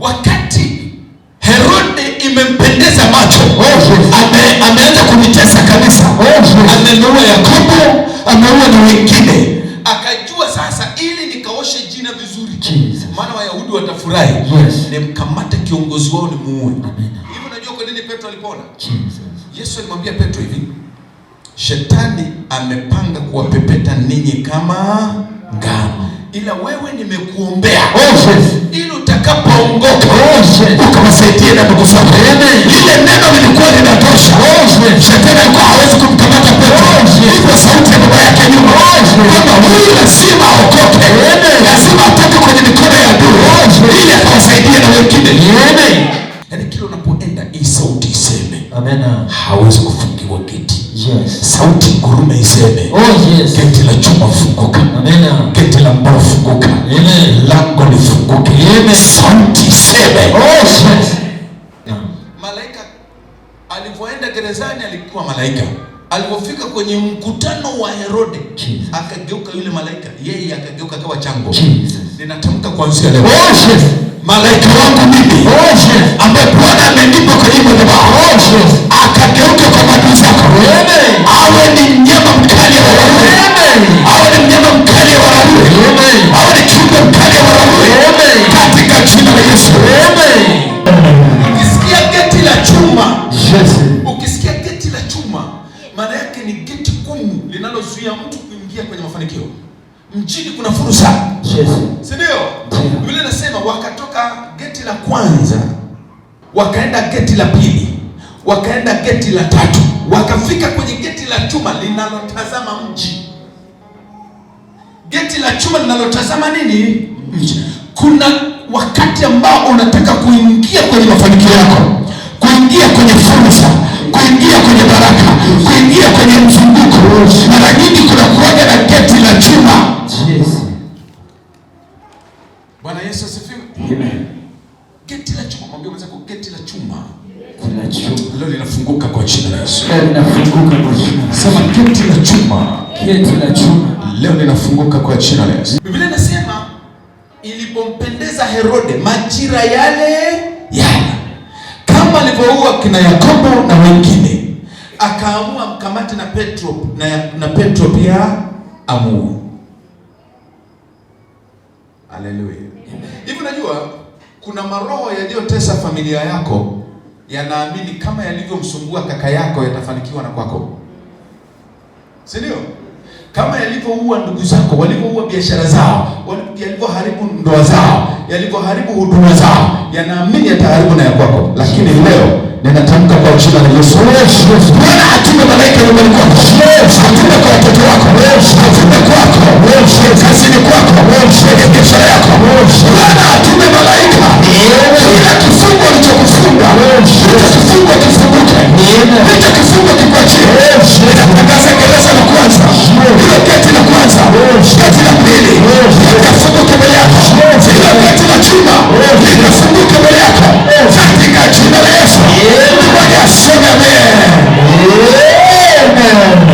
Wakati Herode imempendeza macho, ameanza kunitesa kanisa, ameua Yakobo, ameua na wengine. Akajua sasa ili nikaoshe jina vizuri, maana Wayahudi watafurahi, nimkamate kiongozi wao nimuue. Hivi unajua kwa nini Petro alipona? Yesu alimwambia Petro hivi, Shetani amepanga kuwapepeta ninyi kama ngano, ila wewe nimekuombea ili utakapoongoka ukawasaidie na ndugu zako. Lile neno lilikuwa linatosha. Shetani alikuwa hawezi kumkamata Petro. Hivyo sauti ya baba yake nyuma kwamba huyu lazima aokoke, lazima atoke kwenye mikono ya adui ili akawasaidie na wengine. Yaani kila unapoenda hii sauti iseme. Amen. Hawezi kufungiwa geti. Sauti ngurume iseme. Geti la chuma funguka. Amen. Geti la mbao funguka. Amen. Lango lifunguke. Amen. Sauti iseme. Malaika alipoenda gerezani alikuwa malaika. Alipofika kwenye mkutano wa Herode, akageuka yule malaika, yeye akageuka kama chango. Ninatamka kuanzia leo, malaika wangu mimi ambaye Bwana amenipa kwenye madhabahu, akageuka kwa adui zako. Awe ni mnyama mkali wa adui, awe ni mnyama mkali wa adui, awe ni kiumbe mkali wa adui, katika jina la Yesu. Ukisikia geti la chuma, ukisikia geti la chuma, maana yake ni geti gumu linalozuia mtu kuingia kwenye mafanikio. Mjini kuna fursa. Si ndio? Biblia inasema wakatoka geti la kwanza, wakaenda geti la pili, wakaenda geti la tatu, wakafika kwenye geti la chuma linalotazama mji. Geti la chuma linalotazama nini? Mji. Kuna wakati ambao unataka kuingia kwenye mafanikio yako, kuingia kwenye fursa, kuingia kwenye baraka, kuingia kwenye mzunguko. Mara nyingi kuna kuwaga na geti la chuma. Bwana Yesu asifiwe. Amen. Geti la chuma, mwambie mwenzako geti la chuma. Leo linafunguka kwa jina la Yesu. Leo linafunguka kwa jina. Sema geti la chuma. Geti la chuma. Leo linafunguka kwa jina la Yesu. Biblia inasema ilipompendeza Herode majira yale kama alivyoua kina Yakobo na wengine, akaamua mkamate na Petro na Petro pia amuue. Haleluya. Hivi unajua kuna maroho yaliyotesa familia yako yanaamini kama yalivyomsumbua kaka yako yatafanikiwa na kwako. Si ndio? Kama yalivyoua ndugu zako, walivyoua biashara zao, yalivyoharibu ndoa zao, yalivyoharibu huduma zao, yanaamini yataharibu na ya kwako. Lakini leo ninatamka kwa jina la Yesu, Bwana atume malaika nyumbani kwako, atume kwa watoto wako, atume kwako, kazini kwako, kwenye biashara yako. Bwana atume malaika. Kila kifungo ulichokufunga, kifungo kifunguke. Kila kifungo kikuachie. Ninatangaza gereza la kwanza, hilo geti la kwanza, geti la pili, likafunguke mbele yako. Hilo geti la chuma, likafunguke.